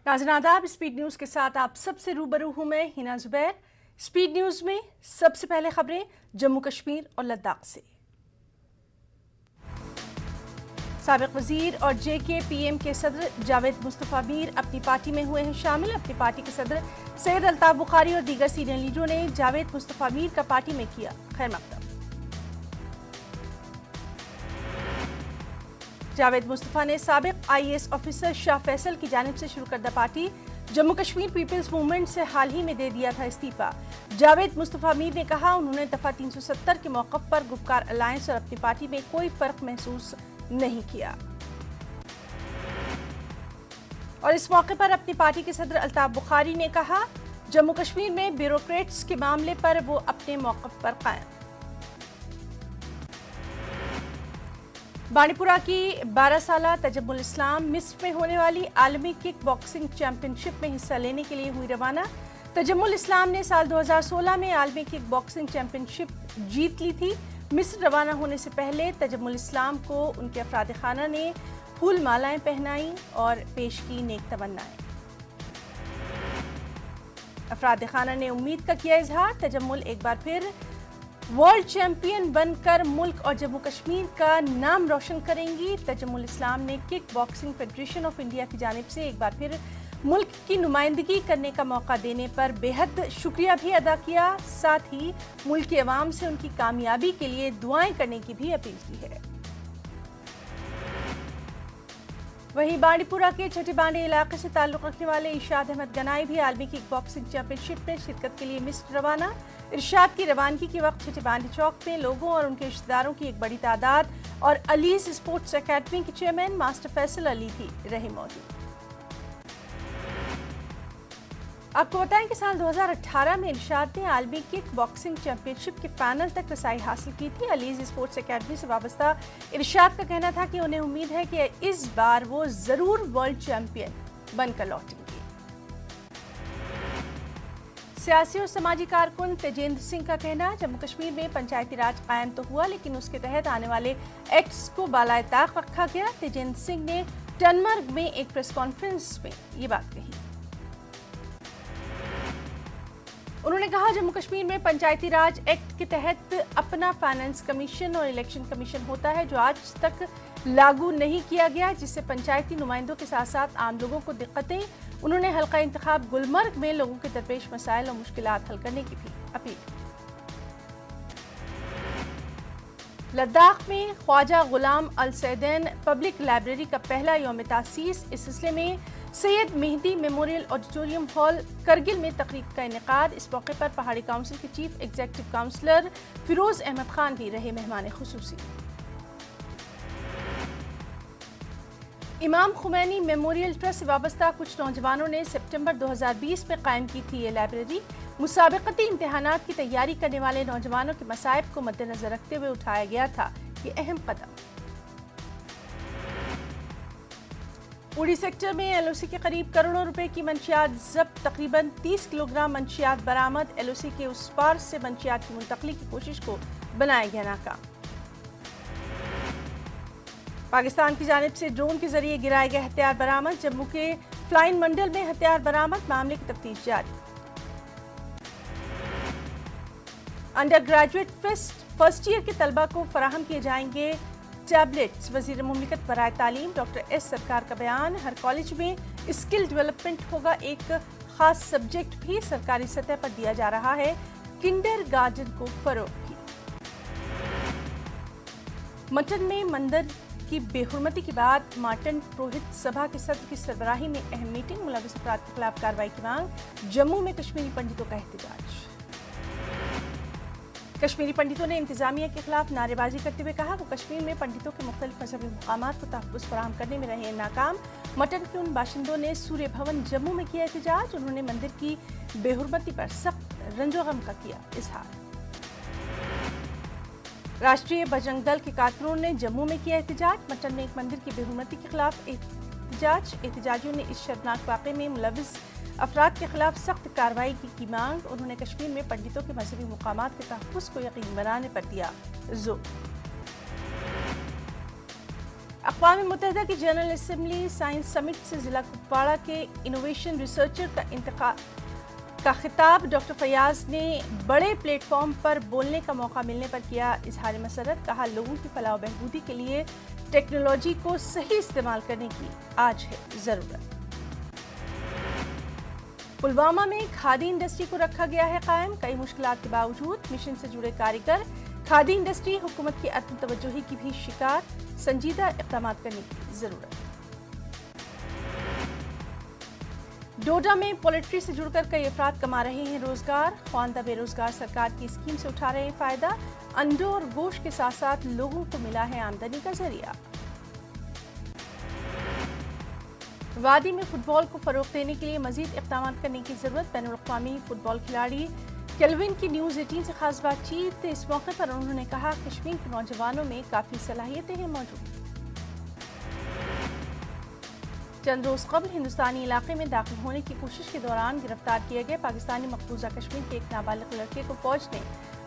नाज़रीन आदाब, speed news के साथ आप सबसे रूबरू हूँ मैं हिना जुबैर। स्पीड न्यूज़ में सबसे पहले खबरें जम्मू कश्मीर और लद्दाख से। साबिक वजीर और JKPM के सदर जावेद मुस्तफ़ा मीर अपनी पार्टी में हुए हैं शामिल। अपनी पार्टी के सदर सैयद अल्ताफ बुखारी और दीगर सीनियर लीडरों ने जावेद मुस्तफ़ा मीर का पार्टी में किया खैर मकदम। जावेद मुस्तफ़ा ने साबिक IAS ऑफिसर शाह फैसल की जानिब से शुरू करदा party Jammu Kashmir people's movement से हाल ही में दे दिया था इस्तीफा। जावेद मुस्तफ़ा मीर ने कहा उन्होंने दफ़ा 370 के मौक़िफ़ पर गुपकार अलायंस और अपनी पार्टी में कोई फ़र्क महसूस नहीं किया। और इस मौके पर अपनी पार्टी के सदर अल्ताफ बुखारी ने कहा जम्मू कश्मीर में ब्यूरोक्रेट्स के मामले पर वो अपने मौक़िफ़ पर कायम। बांडीपुरा की 12 साला तजम्मुल इस्लाम मिस्र में होने वाली आलमी किक बॉक्सिंग चैंपियनशिप में हिस्सा लेने के लिए हुई रवाना। तजम्मुल इस्लाम ने साल 2016 में आलमी किक बॉक्सिंग चैंपियनशिप जीत ली थी। मिस्र रवाना होने से पहले तजम्मुल इस्लाम को उनके अफराद खाना ने फूल मालाएं पहनाई और पेश की नेक तमन्नाएं। अफराद खाना ने उम्मीद का किया इजहार तजम्मुल एक बार फिर वर्ल्ड चैंपियन बनकर मुल्क और जम्मू कश्मीर का नाम रोशन करेंगी। तजम्मुल इस्लाम ने kick boxing federation of India की जानिब से एक बार फिर मुल्क की नुमाइंदगी करने का मौका देने पर बेहद शुक्रिया भी अदा किया। साथ ही मुल्क की आवाम से उनकी कामयाबी के लिए दुआएं करने की भी अपील की है। वहीं बांडीपुरा के छठी बांडी इलाके से ताल्लुक़ रखने वाले इरशाद अहमद गनाई भी आलमी किक बॉक्सिंग चैंपियनशिप में शिरकत के लिए मिस्र रवाना। इरशाद की रवानगी के वक्त छठी बांडी चौक में लोगों और उनके रिश्तेदारों की एक बड़ी तादाद और अलीज स्पोर्ट्स अकेडमी के चेयरमैन मास्टर फैसल अली भी रहे मौजूद। आपको बताएं कि साल 2018 में इरशाद ने आलमी किक बॉक्सिंग चैंपियनशिप के फाइनल तक रसाई हासिल की थी। अलीज स्पोर्ट्स अकेडमी से वाबस्ता इरशाद का कहना था कि उन्हें उम्मीद है कि इस बार वो जरूर वर्ल्ड चैंपियन बनकर लौटेंगे। सियासी और समाजी कारकुन तेजेंद्र सिंह का कहना जम्मू कश्मीर में पंचायती राज कायम तो हुआ लेकिन उसके तहत आने वाले एक्ट्स को बालाए ताक रखा गया। तेजेंद्र सिंह ने टनमर्ग में एक प्रेस कॉन्फ्रेंस में ये बात कही। उन्होंने कहा जम्मू कश्मीर में पंचायती राज एक्ट के तहत अपना फाइनेंस कमीशन और इलेक्शन कमीशन होता है जो आज तक लागू नहीं किया गया, जिससे पंचायती नुमाइंदों के साथ साथ आम लोगों को दिक्कतें। उन्होंने हल्का इंतखाब गुलमर्ग में लोगों के दरपेश मसाइल और मुश्किलात हल करने की भी अपील की। लद्दाख में ख्वाजा गुलाम अल सैदैन पब्लिक लाइब्रेरी का पहला यौम तासीस। इस सिलसिले में Syed Mehdi memorial auditorium hall Kargil में तकरीब का इनेकाद। इस मौके पर पहाड़ी काउंसिल के chief executive councillor Firoz Ahmad Khan भी रहे मेहमान खुसूसी। इमाम खुमैनी मेमोरियल ट्रस्ट से वाबस्ता कुछ नौजवानों ने सितंबर 2020 में कायम की थी ये लाइब्रेरी। मुसाबकती इम्तिहानात की तैयारी करने वाले नौजवानों के मसाइब को मद्देनजर रखते हुए उठाया गया था ये अहम कदम। उड़ी सेक्टर में LOC के करीब करोड़ों रुपए की मंशियात जब्त, तकरीबन 30 किलोग्राम मंशियात बरामद। LOC के उस पार से मंशियात की मुंतकली की कोशिश को बनाया गया नाकाम। पाकिस्तान की जानिब से ड्रोन के जरिए गिराए गए हथियार बरामद। जम्मू के फ्लाइन मंडल में हथियार बरामद, मामले की तफ्तीश जारी। अंडर ग्रेजुएट फर्स्ट ईयर के तलबा को फराहम किए जाएंगे टैबलेट्स। वजीर मुमलिकत बराए तालीम डॉक्टर S सरकार का बयान। हर कॉलेज में स्किल डेवलपमेंट होगा, एक खास सब्जेक्ट भी सरकारी सतह पर दिया जा रहा है। किंडर गार्डन को फरोग भी। मटन में मंदिर की बेहुरमती के बाद मार्टन पुरोहित सभा के सदर की सरबराही में अहम मीटिंग। मुलविस अफराद के खिलाफ कार्रवाई की मांग। जम्मू में कश्मीरी पंडितों का एहतजाज। कश्मीरी पंडितों ने इंतजामिया के खिलाफ नारेबाजी करते हुए कहा वो कश्मीर में पंडितों के मुख्तलिफ मजहबी मकामात को तहफ़्फ़ुज़ फराहम करने में रहे नाकाम। मटन के उन बाशिंदों ने सूर्य भवन जम्मू में किया एहतजाज। उन्होंने मंदिर की बेहुरमती पर सख्त रंजो गम का किया इजहार। राष्ट्रीय बजरंग दल के कारकुनों ने जम्मू में किया एहतजाज। मटन में एक मंदिर की बेहुरमती के खिलाफ एहतजाज। एहतजाजियों ने इस शर्मनाक वाक़े में मुलविस अफराद के खिलाफ सख्त कार्रवाई की मांग। उन्होंने कश्मीर में पंडितों के मजहबी मुकामात के तहफ़्फ़ुज़ को यकीनी बनाने पर दिया जोर। अक़वाम मुत्तहिदा की जनरल असम्बली साइंस समिट से ज़िला कुपवाड़ा के इनोवेशन रिसर्चर का इंतखाब का खिताब। डॉक्टर फयाज ने बड़े प्लेटफॉर्म पर बोलने का मौका मिलने पर किया इजहार मसरत। कहा, लोगों की फलाह व बहबूदी के लिए टेक्नोलॉजी को सही इस्तेमाल करने की आज है ज़रूरत। पुलवामा में खादी इंडस्ट्री को रखा गया है कायम। कई मुश्किलात के बावजूद मिशन से जुड़े कारीगर। खादी इंडस्ट्री हुकूमत की अदम तवज्जोही की भी शिकार। संजीदा इक़दाम करने की ज़रूरत। डोडा में पोल्ट्री से जुड़कर कई अफराद कमा रहे हैं रोजगार। ख्वानदा बेरोजगार सरकार की स्कीम से उठा रहे हैं फायदा। अंडों और गोश्त के साथ साथ लोगों को मिला है आमदनी का जरिया। वादी में फुटबॉल को फरोग देने के लिए मजीद इक़दाम करने की जरूरत। बैनुल-अक़वामी फुटबॉल खिलाड़ी केल्विन की न्यूज़ 18 से खास बातचीत। इस मौके पर उन्होंने कहा, कश्मीर के नौजवानों में काफ़ी सलाहियतें हैं मौजूद। चंद रोज कबल हिंदुस्तानी इलाके में दाखिल होने की कोशिश के दौरान गिरफ्तार किए गए पाकिस्तानी मकबूजा कश्मीर के एक नाबालिग लड़के को फौज ने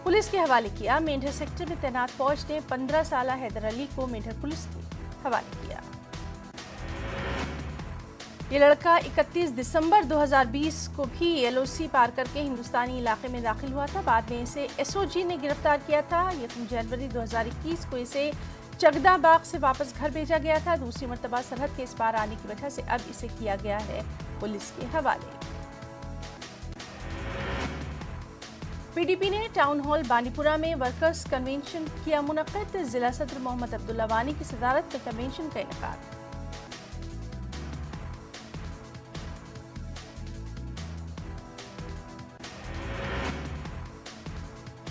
पुलिस के हवाले किया। मेंढर सेक्टर में तैनात फौज ने 15 साल हैदर अली को मेंढर पुलिस के हवाले किया। ये लड़का 31 दिसंबर 2020 को भी LOC पार करके हिंदुस्तानी इलाके में दाखिल हुआ था। बाद में इसे SOG ने गिरफ्तार किया था। 1 जनवरी 2021 को इसे चगदाबाग से वापस घर भेजा गया था। दूसरी मर्तबा सरहद के इस पार आने की वजह से अब इसे किया गया है पुलिस के हवाले। PDP ने टाउन हॉल बांडीपुरा में वर्कर्स कन्वेंशन किया मुनक्किद। जिला सदर मोहम्मद अब्दुल्ला वानी की सदारत में कन्वेंशन का इनेकाद।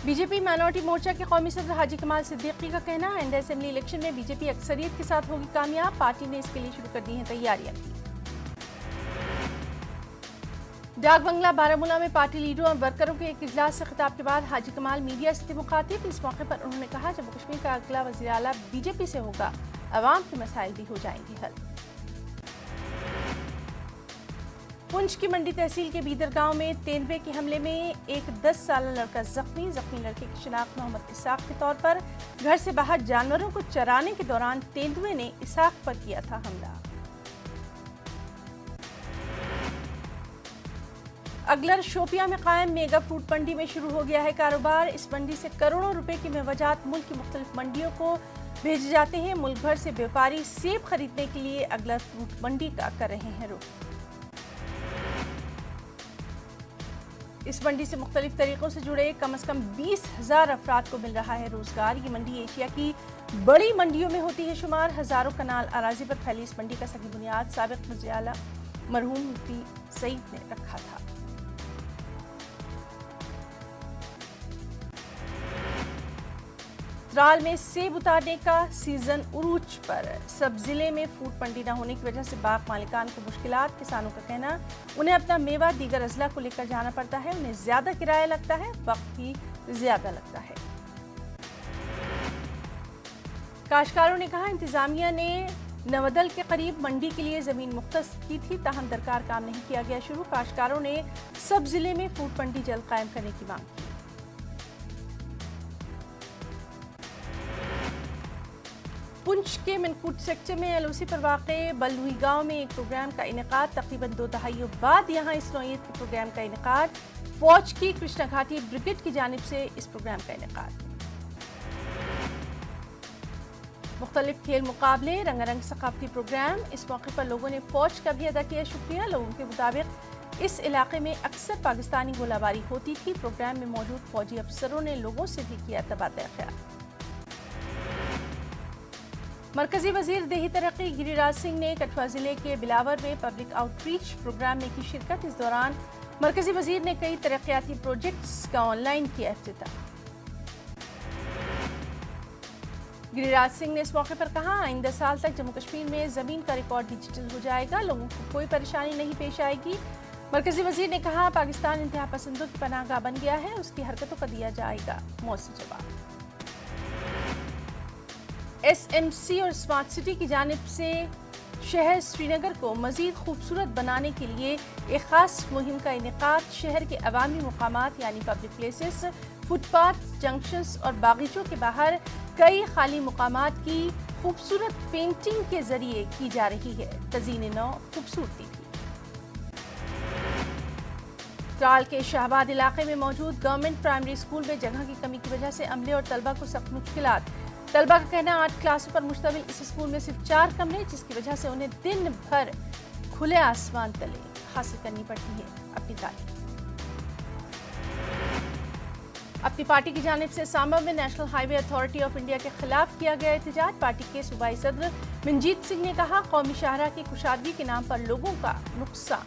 बीजेपी माइनॉरिटी मोर्चा के कौमी सदर हाजी कमाल सिद्दीकी का कहना, आइंदा असेंबली इलेक्शन में बीजेपी अक्सरियत के साथ होगी कामयाब। पार्टी ने इसके लिए शुरू कर दी हैं तैयारियां। डाक बंगला बारामूला में पार्टी लीडरों और वर्करों के एक इजलास से खिताब के बाद हाजी कमाल मीडिया से थे मुखातिब। इस मौके पर उन्होंने कहा, जम्मू कश्मीर का अगला वज़ीर आला बीजेपी से होगा, अवाम के मसाइल भी हो जाएंगे हल। पुंछ की मंडी तहसील के बीदर गांव में तेंदुए के हमले में एक 10 साल लड़का जख्मी। लड़के की शिनाख्त मोहम्मद इसाक के तौर पर। घर से बाहर जानवरों को चराने के दौरान तेंदुए ने इसाक पर किया था हमला। अगलर शोपिया में कायम मेगा फ्रूट मंडी में शुरू हो गया है कारोबार। इस मंडी से करोड़ों रुपए की मेवाजात मुल्क की मुख्तलिफ मंडियों को भेजे जाते हैं। मुल्क भर से व्यापारी सेब खरीदने के लिए अगलर फ्रूट मंडी का कर रहे हैं रुख। इस मंडी से मुख्तलिफ तरीकों से जुड़े कम से कम 20,000 अफराद को मिल रहा है रोजगार। ये मंडी एशिया की बड़ी मंडियों में होती है शुमार। हजारों कनाल अराजी पर फैली इस मंडी का सही बुनियाद साबिक वज़ीर आला मरहूम मुफ्ती सईद ने रखा था। त्राल में सेब उतारने का सीजन उरूज पर। सब जिले में फ्रूट मंडी न होने की वजह से बाग मालिकान को मुश्किलात। किसानों का कहना, उन्हें अपना मेवा दीगर अजला को लेकर जाना पड़ता है। उन्हें ज्यादा किराया लगता है, वक्त भी ज्यादा लगता है। काश्तकारों ने कहा, इंतजामिया ने नवदल के करीब मंडी के लिए जमीन मुख्तस की थी, ताहम दरकार काम नहीं किया गया शुरू। काश्तकारों ने सब जिले में फ्रूट मंडी जल्द कायम करने की मांग की। पुंछ के मनकूट सेक्टर में LOC पर वाक़े बलुई गांव में एक प्रोग्राम का इनेकाद। तकरीबन 2 दहाइयों बाद यहां इस नौइयत के प्रोग्राम का इनेकाद। फौज की कृष्णा घाटी ब्रिगेड की जानिब से इस प्रोग्राम का इनेकाद। मुख्तलिफ खेल मुकाबले, रंगारंग सकाफती प्रोग्राम। इस मौके पर लोगों ने फौज का भी अदा किया शुक्रिया। लोगों के मुताबिक इस इलाके में अक्सर पाकिस्तानी गोलाबारी होती थी। प्रोग्राम में मौजूद फौजी अफसरों ने लोगों से भी किया तबादला ख्याल। मरकजी वजीर देही तरक्की गिरिराज सिंह ने कठुआ जिले के बिलावर में पब्लिक आउटरीच प्रोग्राम में की शिरकत। इस दौरान मरकजी वजीर ने कई तरक्याती प्रोजेक्ट्स का ऑनलाइन किया इफ्तिताह। गिरिराज सिंह ने इस मौके पर कहा, आइंदा साल तक जम्मू कश्मीर में जमीन का रिकॉर्ड डिजिटल हो जाएगा, लोगों को कोई परेशानी नहीं पेश आएगी। मरकजी वजीर ने कहा, पाकिस्तान इंतहा पसंदों की पनाहगाह बन गया है, उसकी हरकतों का दिया जाएगा मौसम जवाब। SMC और स्मार्ट सिटी की जानिब से शहर श्रीनगर को मज़ीद खूबसूरत बनाने के लिए एक ख़ास मुहिम का इनेकाद। शहर के अवामी मुकामात यानी पब्लिक प्लेसेस, फुटपाथ, जंक्शंस और बागीचों के बाहर कई खाली मुकामात की खूबसूरत पेंटिंग के जरिए की जा रही है तज़ीन नौ खूबसूरती भी। त्राल के शाहबाद इलाके में मौजूद गवर्नमेंट प्राइमरी स्कूल में जगह की कमी की वजह से अमले और तलबा को सख्त मुश्किलात। तलबा का कहना 8 क्लासों पर मुश्तमिल इस स्कूल में सिर्फ 4 कमरे, जिसकी वजह से उन्हें दिन भर खुले आसमान तले हासिल करनी पड़ती है अपनी तालीम। अपनी पार्टी की जानिब से सांबा में national highway authority of India के खिलाफ किया गया एहतजाज। पार्टी के सूबाई सदर मंजीत सिंह ने कहा, कौमी शाहराह की कुशादगी के नाम पर लोगों का नुकसान।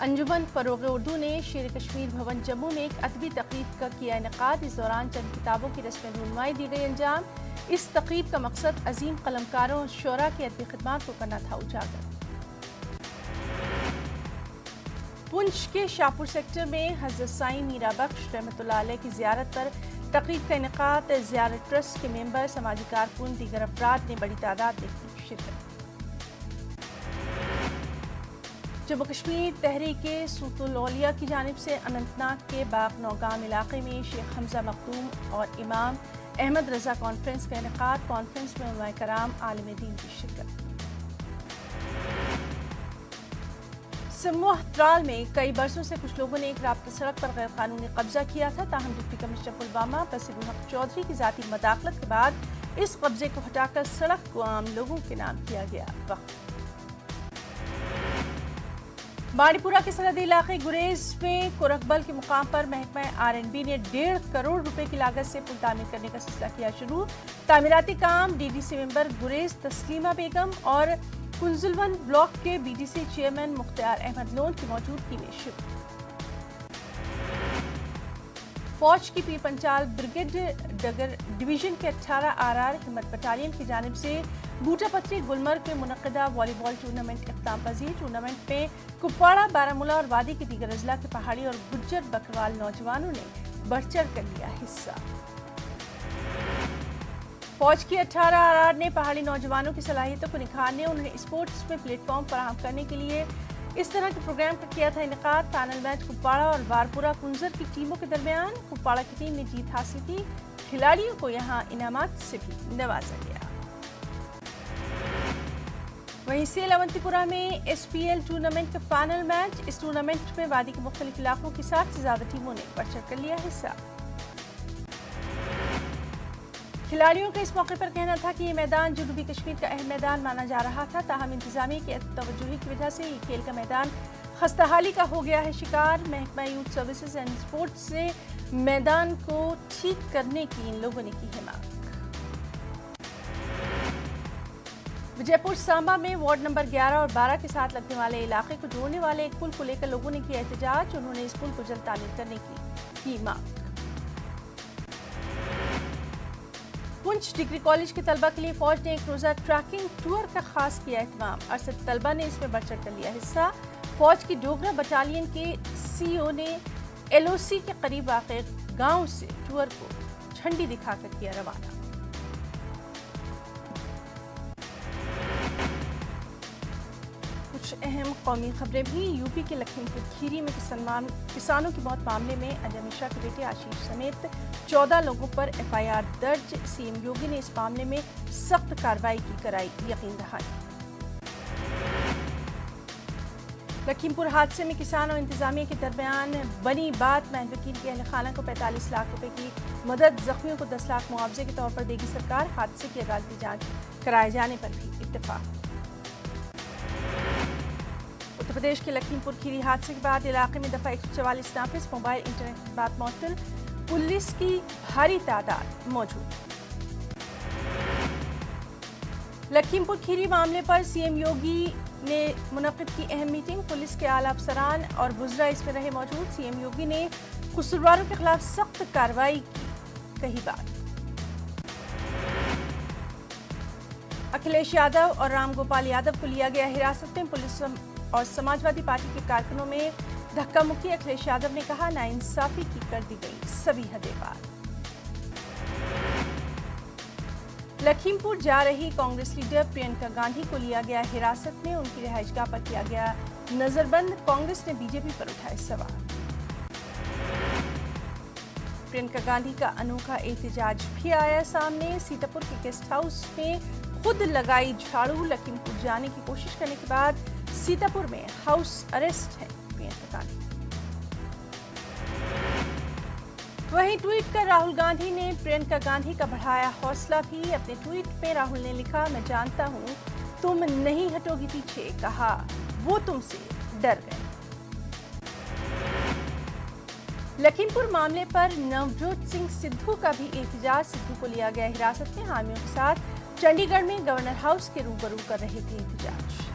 अंजुमन फरोग उर्दू ने शेर कश्मीर भवन जम्मू में एक अदबी तकरीब का किया इनेकाद। इस दौरान चंद किताबों की रस्म रूनुमाई दी गई अंजाम। इस तकरीब का मकसद अजीम कलमकारों और शोरा की अदबी खिदमात को करना था उजागर। पुंछ के शाहपुर सेक्टर में हज़रत साईं मीरा बख्श रहमतुल्लाह अलैह की ज़ियारत पर तकरीब का इनेकाद। ज़ियारत ट्रस्ट के मेंबर, समाजी कारकुन, दीगर अफराद ने बड़ी तादाद में की शिरकत। जम्मू कश्मीर तहरीक सूतुल औलिया की जानिब से अनंतनाग के बाग नौगाम इलाके में शेख हमजा मखदूम और इमाम अहमद रजा कॉन्फ्रेंस का इनेकाद। कॉन्फ्रेंस में उलमाए कराम, आलिम दीन की शिरकत। समूह त्राल में कई बरसों से कुछ लोगों ने एक राब्ता सड़क पर गैर कानूनी कब्जा किया था। ताहम डिप्टी कमिश्नर पुलवामा बसीरुल हक चौधरी की जाती मदाखलत के बाद इस कब्जे को हटाकर सड़क को आम लोगों के नाम किया गया वक्फ। बाड़ीपुरा के सरहदी इलाके गुरेज में कोरकबल के मुकाम पर महकमा R&B ने 1.5 करोड़ रुपए की लागत से पुल तामीर करने का सिलसिला किया शुरू। तामीराती काम DDC मेंबर गुरेज तस्लीमा बेगम और कुंजुलवन ब्लॉक के BDC चेयरमैन मुख्तार अहमद लोन की मौजूदगी में शुरू। फौज की पीर पंचाल ब्रिगेड डगर डिवीजन के 18 RR हिम्मत बटालियन की जानिब से बूटापत्री गुलमर्ग में मुनक्किदा वॉलीबॉल टूर्नामेंट इख्तिताम पजीर। टूर्नामेंट में कुपवाड़ा, बारामूला और वादी के दीगर अजला के पहाड़ी और गुज्जर बकरवाल नौजवानों ने बढ़ चढ़ कर लिया हिस्सा। फौज की 18 RR ने पहाड़ी नौजवानों की सलाहियतों को निखारने, उन्हें स्पोर्ट्स में प्लेटफॉर्म फराहम करने के लिए इस तरह के प्रोग्राम का किया था इनेकाद। फाइनल मैच कुपवाड़ा और वारपुरा कुंजर की टीमों के दरमियान कुपवाड़ा की टीम ने जीत हासिल की। खिलाड़ियों को यहां इनामात से भी नवाजा गया। वहीं सेल अवंतीपुरा में SPL टूर्नामेंट का फाइनल मैच। इस टूर्नामेंट में वादी के मुख्तलिफ इलाकों की 60 से ज्यादा टीमों ने बढ़ चढ़ कर लिया हिस्सा। खिलाड़ियों का इस मौके पर कहना था कि ये मैदान जनूबी कश्मीर का अहम मैदान माना जा रहा था। ताहम इंतजामिया की तवज्जोही की वजह से ये खेल का मैदान खस्ताहाली का हो गया है शिकार। महकमा यूथ सर्विसेज एंड स्पोर्ट्स से मैदान को ठीक करने की इन लोगों ने की है मांग। विजयपुर सांबा में वार्ड नंबर 11 और 12 के साथ लगने वाले इलाके को जोड़ने वाले एक पुल को लेकर लोगों ने किया एहतजाज। उन्होंने इस पुल को जल्द तामीर करने की मांग। पुंछ डिग्री कॉलेज के तलबा के लिए फौज ने एक रोजा ट्रैकिंग टूर का खास किया एहतमाम। 68 तलबा ने इसमें बढ़ चढ़ कर लिया हिस्सा। फौज की डोगरा बटालियन के CO ने LOC के करीब वाक़े गांव से टूर को झंडी दिखाकर किया रवाना। कुछ अहम कौमी खबरें भी। यूपी के लखीमपुर खीरी में किसानों की मौत मामले में अजय मिश्रा के बेटे आशीष समेत 14 लोगों पर FIR दर्ज। CM योगी ने इस मामले में सख्त कार्रवाई की कराई यकीन दहानी। लखीमपुर हादसे में किसान और इंतजामिया के दरमियान बनी बात। महलवकील के अहल खाना को 45 लाख रुपए की मदद, जख्मियों को 10 लाख मुआवजे के तौर पर देगी सरकार। हादसे की अदालती जांच कराए जाने पर भी इत्तेफाक। उत्तर प्रदेश के लखीमपुर खीरी हादसे के बाद इलाके में दफा 144 नाफिज, मोबाइल इंटरनेट की बात मअतल, पुलिस की भारी तादाद मौजूद। लखीमपुर खीरी मामले पर CM योगी ने मुनक्किद की अहम मीटिंग। पुलिस के आला अफसरान और वुज़रा इसमें रहे मौजूद। CM योगी ने कसूरवारों के खिलाफ सख्त कार्रवाई की कही बात। अखिलेश यादव और राम गोपाल यादव को लिया गया हिरासत में। पुलिस और समाजवादी पार्टी के कारकुनों में धक्का मुक्की। अखिलेश यादव ने कहा, नाइंसाफी की कर दी गई सभी हदें पार। लखीमपुर जा रही कांग्रेस लीडर प्रियंका गांधी को लिया गया हिरासत में। उनकी रिहाइशगाह पर किया गया नजरबंद। कांग्रेस ने BJP पर उठाए सवाल। प्रियंका गांधी का अनोखा एहतजाज भी आया सामने। सीतापुर के गेस्ट हाउस में खुद लगाई झाड़ू, लखीमपुर जाने की कोशिश करने के बाद सीतापुर में हाउस अरेस्ट है प्रियंका गांधी। वहीं ट्वीट कर राहुल गांधी ने प्रियंका गांधी का बढ़ाया हौसला भी। अपने ट्वीट में राहुल ने लिखा, मैं जानता हूं तुम नहीं हटोगी पीछे, कहा वो तुमसे डर गए। लखीमपुर मामले पर नवजोत सिंह सिद्धू का भी एहतजाज। सिद्धू को लिया गया हिरासत में, हामियों के साथ चंडीगढ़ में गवर्नर हाउस के रूबरू कर रहे थे एहतजाज।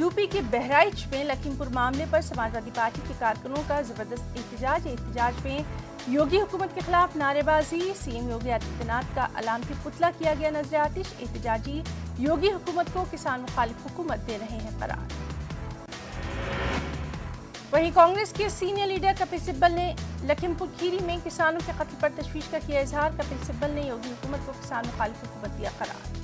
यूपी के बहराइच में लखीमपुर मामले पर समाजवादी पार्टी के कारकुनों का जबरदस्त एहतजाज। एहतजाज में योगी हुकूमत के खिलाफ नारेबाजी, सीएम योगी आदित्यनाथ का अलामती पुतला किया गया नजर आतिश। एहतजाजी योगी हुकूमत को किसान मुखालिफ हुकूमत दे रहे हैं करार। वहीं कांग्रेस के सीनियर लीडर कपिल सिब्बल ने लखीमपुर खीरी में किसानों के कत्ल पर तशवीश का किया इजहार। कपिल सिब्बल ने योगी हुकूमत को किसान मुखालिफ हुकूमत दिया करार।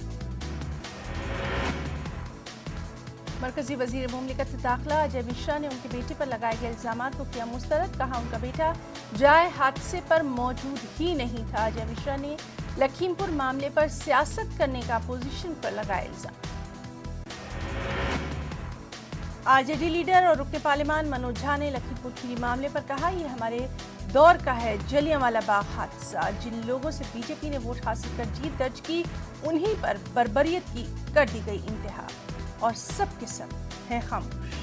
मरकजी वजीर मुमलिकत दाखिला अजय मिश्रा ने उनके बेटे पर लगाए गए इल्जामात को किया मुस्तरद। कहा उनका बेटा जाए हादसे पर मौजूद ही नहीं था। अजय मिश्रा ने लखीमपुर मामले पर सियासत करने का अपोजिशन पर लगाया इल्जाम। आरजेडी लीडर और रुकने पार्लियामान मनोज झा ने लखीमपुर खीरी मामले पर कहा, यह हमारे दौर का है जलियांवाला बाग हादसा। जिन लोगों से बीजेपी ने वोट हासिल कर जीत दर्ज की, उन्हीं पर बर्बरियत की कर दी गई इंतहा और सब के सब हैं खामोश।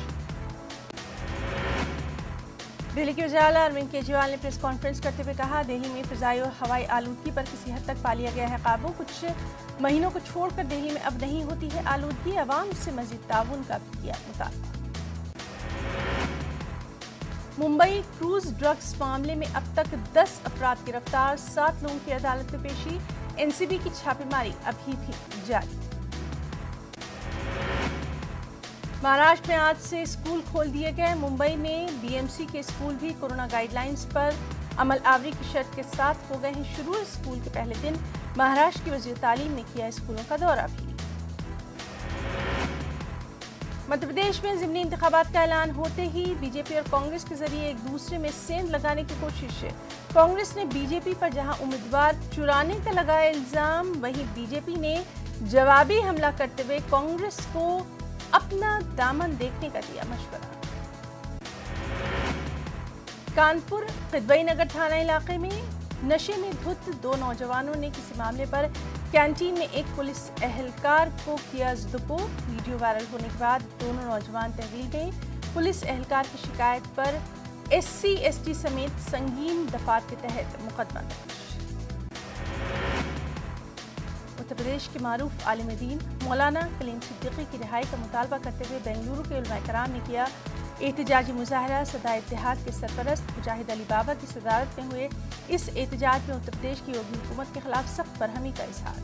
दिल्ली के वज़ीर आला अरविंद केजरीवाल ने प्रेस कॉन्फ्रेंस करते हुए कहा, दिल्ली में फिजाई और हवाई आलूदगी पर किसी हद तक पा लिया गया है काबू। कुछ महीनों को छोड़कर दिल्ली में अब नहीं होती है आलूदगी। अवाम से मजीद ताउन का भी किया मुतालबा। मुंबई क्रूज ड्रग्स मामले में अब तक 10 अफराद गिरफ्तार, 7 लोगों की अदालत में पेशी। एनसीबी की छापेमारी अभी भी जारी। महाराष्ट्र में आज से स्कूल खोल दिए गए। मुंबई में बीएमसी के स्कूल भी कोरोना गाइडलाइंस पर अमल आवरी की शर्त के साथ हो गए हैं शुरू। स्कूल के पहले दिन महाराष्ट्र की वज़ीर तालीम ने किया स्कूलों का दौरा भी। मध्य प्रदेश में ज़िमनी इंतखाबात का ऐलान होते ही बीजेपी और कांग्रेस के जरिए एक दूसरे में सेंध लगाने की कोशिश है। कांग्रेस ने बीजेपी पर जहां उम्मीदवार चुराने का लगाया इल्जाम, वहीं बीजेपी ने जवाबी हमला करते हुए कांग्रेस को अपना दामन देखने का दिया मशवरा। कानपुर किदवई नगर थाना इलाके में नशे में धुत 2 नौजवानों ने किसी मामले पर कैंटीन में एक पुलिस एहलकार को किया ज़ुदपो। वीडियो वायरल होने के बाद दोनों नौजवान तहवील गए। पुलिस एहलकार की शिकायत पर SC/ST समेत संगीन दफात के तहत मुकदमा दर्ज। उत्तर प्रदेश के मारूफ आलिम दीन मौलाना कलीम सिद्दीकी की रिहाई का मुतालबा करते हुए बेंगलुरु के उलमाए कराम ने किया एहतजाजी मुजाहरा। सदा इत्तेहाद के सरपरस्त मुजाहिद अली बाबा की सदारत में हुए इस एहतजाज में उत्तर प्रदेश की योगी हुकूमत के खिलाफ सख्त बरहमी का इजहार।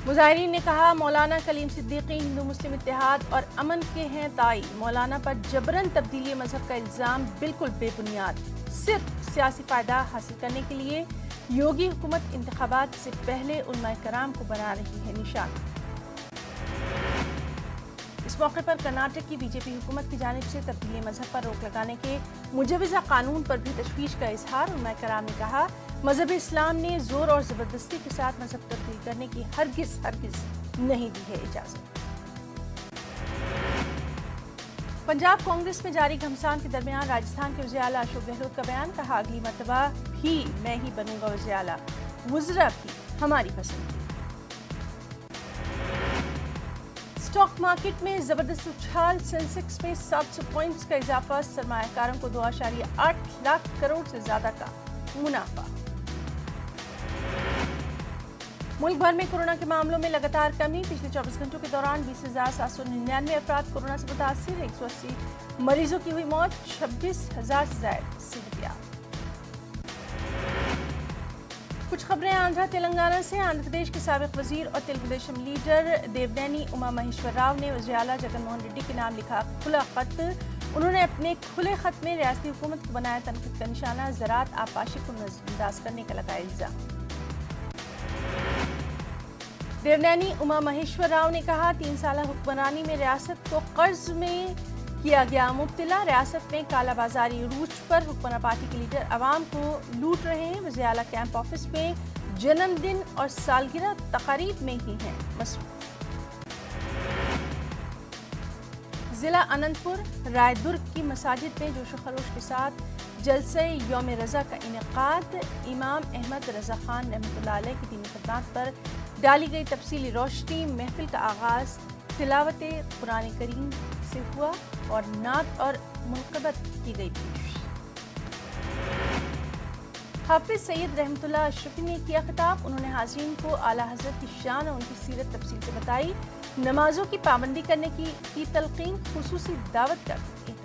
मुजाहिरीन ने कहा, मौलाना कलीम सिद्दीकी हिंदू मुस्लिम इत्तेहाद और अमन के हैं ताई। मौलाना पर जबरन तब्दीली मजहब का इल्जाम बिल्कुल बेबुनियाद, सिर्फ सियासी फायदा हासिल करने के लिए योगी हुकूमत इंतखाबात से पहले उलमाए कराम को बना रही है निशाना। इस मौके पर कर्नाटक की बीजेपी हुकूमत की जानिब से तब्दीली मजहब पर रोक लगाने के मुजवज़ा कानून पर भी तशवीश का इजहार। उलमाए कराम ने कहा, मजहब इस्लाम ने जोर और ज़बरदस्ती के साथ मजहब तब्दील करने की हरगिज़ नहीं दी है इजाज़त। पंजाब कांग्रेस में जारी घमसान के दरमियान राजस्थान के वज़ीर आला अशोक गहलोत का बयान। कहा, अगली मरतबा भी मैं ही बनूंगा वज़ीर आला, वज़रा भी हमारी पसंद की। स्टॉक मार्केट में जबरदस्त उछाल, सेंसेक्स में 700 पॉइंट्स का इजाफा, सरमायाकारों को 2.8 लाख करोड़ से ज्यादा का मुनाफा। मुल्क भर में कोरोना के मामलों में लगातार कमी। पिछले 24 घंटों के दौरान 20,799 अफराद कोरोना से मुतासिर, 180 मरीजों की हुई मौत, 26,000 से ज्यादा सेहतियाब। कुछ खबरें आंध्रा तेलंगाना से। आंध्र प्रदेश के साबिक वजीर और तेलुगु देशम लीडर देवनैनी उमा महेश्वर राव ने वज़ीर आला जगनमोहन रेड्डी के नाम लिखा खुला खत। उन्होंने अपने खुले खत में रियासती हुकूमत को बनाया तनकीद का निशाना, ज़राअत आपाशी को नजरअंदाज करने का लगाया इल्जाम। देवनैनी उमा महेश्वर राव ने कहा, 3 साल हुक्मरानी में रियासत को कर्ज में کیا گیا مبتلا، ریاست میں کالا بازاری عروج پر، حکمراں پارٹی کے لیڈر عوام کو لوٹ رہے ہیں، وزیر اعلیٰ کیمپ آفس میں جنم دن اور سالگرہ تقاریب میں ہی ہیں مصروف۔ ضلع اننت پور رائے درگ کی مساجد میں جوش و خروش کے ساتھ جلسہ یوم رضا کا انعقاد، امام احمد رضا خان رحمۃ اللہ علیہ کی دینی خدمات پر ڈالی گئی تفصیلی روشنی، محفل کا آغاز تلاوت قرآن کریم سے ہوا اور نعت اور منقبت کی گئی پیش۔ حافظ سید رحمۃ اللہ اشرفی نے کیا خطاب، انہوں نے حاضرین کو اعلیٰ حضرت کی شان اور ان کی سیرت تفصیل سے بتائی، نمازوں کی پابندی کرنے کی تلقین، خصوصی دعوت کا اہتمام۔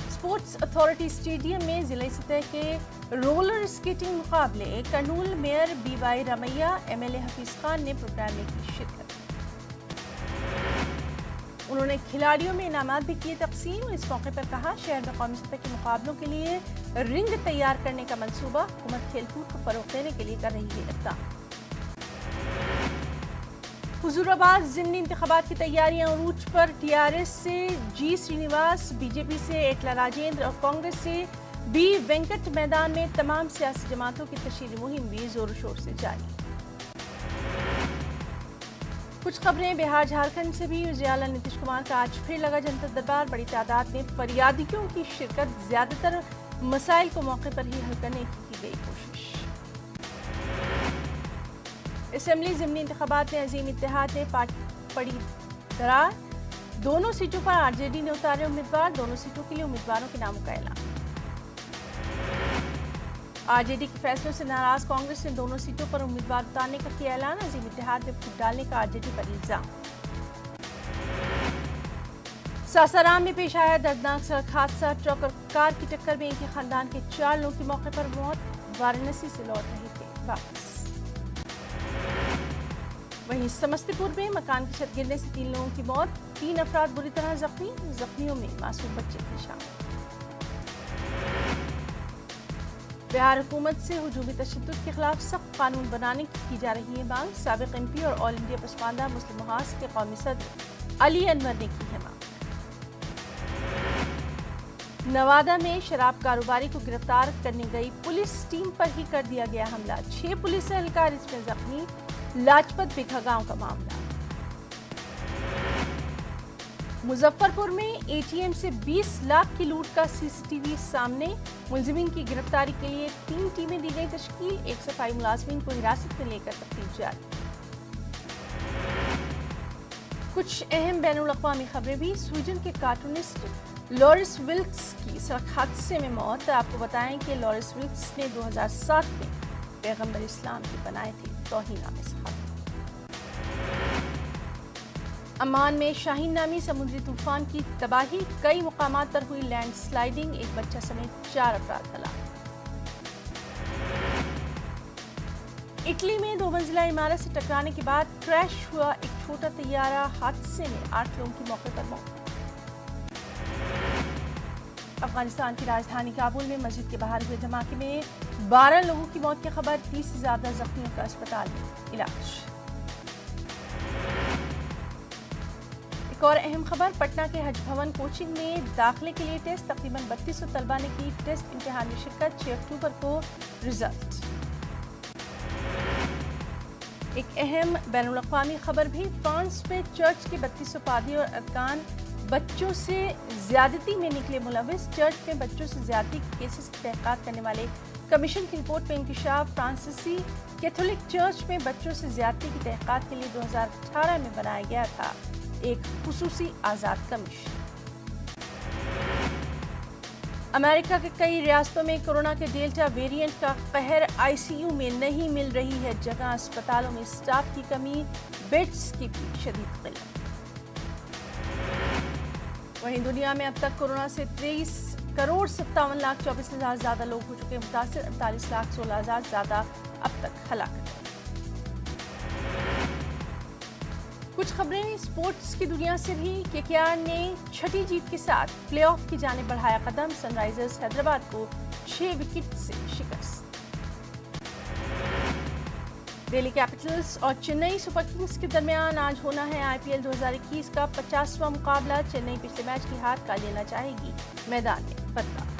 اسپورٹس اتھارٹی اسٹیڈیم میں ضلعی سطح کے رولر اسکیٹنگ مقابلے، Kurnool mayor B Y Ramaiah, M L A Hafeez Khan نے پروگرام میں کی شرکت۔ انہوں نے کھلاڑیوں میں انعامات بھی کیے تقسیم، اس موقع پر کہا شہر میں قومی سطح کے مقابلوں کے لیے رنگ تیار کرنے کا منصوبہ، حکومت کھیل کود کو فروغ دینے کے لیے کر رہی ہے اقدام۔ حضور آباد ضمنی انتخابات کی تیاریاں عروج پر، ٹی آر ایس سے جی سرینیواس، بی جے پی سے ایٹلا راجندر اور کانگریس سے بی وینکٹ میدان میں، تمام سیاسی جماعتوں کی تشہیری مہم بھی زور و شور سے جاری۔ کچھ خبریں بہار جھارکھنڈ سے بھی، وزیر اعلیٰ نتیش کمار کا آج پھر لگا جنتا دربار، بڑی تعداد میں فریادیوں کی شرکت، زیادہ تر مسائل کو موقع پر ہی حل کرنے کی گئی کوشش۔ اسمبلی ضمنی انتخابات میں عظیم اتحاد نے پڑی درار، دونوں سیٹوں پر آر جے ڈی نے اتارے امیدوار، دونوں سیٹوں کے لیے امیدواروں کے ناموں کا اعلان۔ آر جے ڈی کے فیصلوں سے ناراض کانگریس نے دونوں سیٹوں پر امیدوار اتارنے کا کیا اعلان، عظیم اتحاد میں پھوٹ ڈالنے کا آر جے ڈی پر الزام۔ ساسارام میں پیش آیا دردناک سڑک حادثہ، ٹرک اور کار کی ٹکر میں ایک ہی خاندان کے 4 لوگوں کی موقع پر موت، وارانسی سے لوٹ رہے تھے واپس۔ وہیں سمستی پور میں مکان کی چھت گرنے سے 3 لوگوں کی موت، 3 افراد بری طرح زخمی، زخمیوں میں معصوم بچے بھی شامل۔ بہار حکومت سے ہجومی تشدد کے خلاف سخت قانون بنانے کی جا رہی ہے مانگ، سابق ایم پی اور آل انڈیا پسماندہ مسلم محاذ کے قومی صدر علی انور نے کی ہے مانگ۔ نوادہ میں شراب کاروباری کو گرفتار کرنے گئی پولیس ٹیم پر ہی کر دیا گیا حملہ، 6 پولیس اہلکار اس میں زخمی، لاجپت بکھا گاؤں کا معاملہ۔ مظفر پور میں اے ٹی ایم سے 20 لاکھ کی لوٹ کا سی سی ٹی وی سامنے، ملزمین کی گرفتاری کے لیے 3 ٹیمیں دی گئی تشکیل، 1 صفائی ملازمین کو حراست میں لے کر تفتیش جاری۔ کچھ اہم بین الاقوامی خبریں بھی، سویڈن کے کارٹونسٹ لورس ولکس کی سڑک حادثے میں موت، آپ کو بتائیں کہ لورس ولکس نے 2007 میں پیغمبر اسلام کے بنائے تھے توہین آمیز خط۔ عمان میں شاہین نامی سمندری طوفان کی تباہی، کئی مقامات پر ہوئی لینڈ سلائیڈنگ، ایک بچہ سمیت 4 افراد ہلاک۔ اٹلی میں 2 منزلہ عمارت سے ٹکرانے کے بعد کریش ہوا ایک چھوٹا طیارہ، حادثے میں 8 لوگوں کی موقع پر موت۔ افغانستان کی راجدھانی کابل میں مسجد کے باہر ہوئے دھماکے میں 12 لوگوں کی موت کی خبر، 30 سے زیادہ زخمیوں کا اسپتال میں علاج۔ ایک اور اہم خبر، پٹنہ کے حج بھون کوچنگ میں داخلے کے لیے ٹیسٹ، تقریباً 3200 طلبہ نے کی ٹیسٹ امتحان میں شرکت، 6 اکتوبر کو رزلٹ۔ ایک اہم بین الاقوامی خبر بھی، فرانس میں چرچ کے 3200 پادری اور ارکان بچوں سے زیادتی میں نکلے ملوث، چرچ میں بچوں سے زیادتی کے کیسز کی تحقیقات کرنے والے کمیشن کی رپورٹ میں انکشاف، فرانسیسی کیتھولک چرچ میں بچوں سے زیادتی کی تحقیقات کے لیے 2018 میں بنایا گیا تھا ایک خصوصی آزاد کمیشن۔ امریکہ کے کئی ریاستوں میں کورونا کے ڈیلٹا ویریئنٹ کا قہر، آئی سی یو میں نہیں مل رہی ہے جگہ، اسپتالوں میں اسٹاف کی کمی، بیڈز کی بھی شدید قلت۔ وہیں دنیا میں اب تک کورونا سے 23,57,24,000 زیادہ لوگ ہو چکے متاثر، 48,16,000 زیادہ اب تک ہلاکت۔ کچھ خبریں اسپورٹس کی دنیا سے بھی، کے کے آر نے 6ٹھی جیت کے ساتھ پلے آف کی جانب بڑھایا قدم، سن رائزرز حیدرآباد کو 6 وکٹ سے شکست۔ दिल्ली कैपिटल्स और चेन्नई सुपर किंग्स के दरमियान आज होना है आईपीएल 2021 का 50वां मुकाबला। चेन्नई पिछले मैच की हार का लेना चाहेगी मैदान में बदला।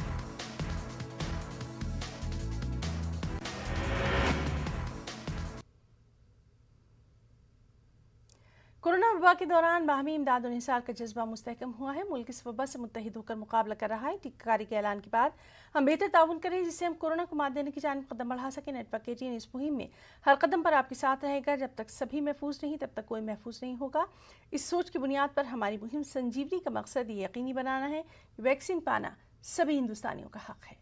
कोरोना वबा के दौरान बाहमी इमदाद और इंसार का जज्बा मुस्तहकम हुआ है। मुल्क इस वबा से मुत्तहिद होकर मुकाबला कर रहा है। टीकाकारी के ऐलान के बाद हम बेहतर ताउन करें जिससे हम कोरोना को मात देने की जानिब कदम बढ़ा सकें। नेटवर्क 18 इस मुहिम में हर कदम पर आपके साथ रहेगा। जब तक सभी महफूज नहीं तब तक कोई महफूज नहीं होगा। इस सोच की बुनियाद पर हमारी मुहिम संजीवनी का मकसद ये यकीनी बनाना है कि वैक्सीन पाना सभी हिंदुस्तानियों का हक है।